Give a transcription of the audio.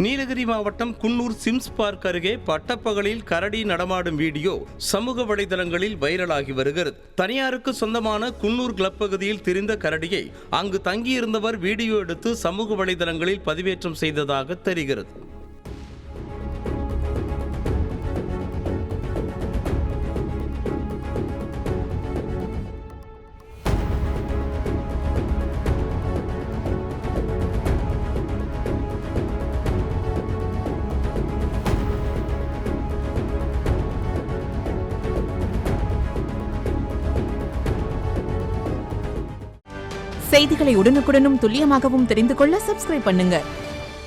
நீலகிரி மாவட்டம் Coonoor Sims park அருகே பட்டப்பகலில் கரடி நடமாடும் வீடியோ சமூக வலைதளங்களில் வைரலாகி வருகிறது. தனியாருக்கு சொந்தமான குன்னூர் கிளப் பகுதியில் திரிந்த கரடியை அங்கு தங்கியிருந்தவர் வீடியோ எடுத்து சமூக வலைதளங்களில் பதிவேற்றம் செய்ததாக தெரிகிறது. செய்திகளை உடனுக்குடனும் துல்லியமாகவும் தெரிந்து கொள்ள சப்ஸ்கிரைப் பண்ணுங்க.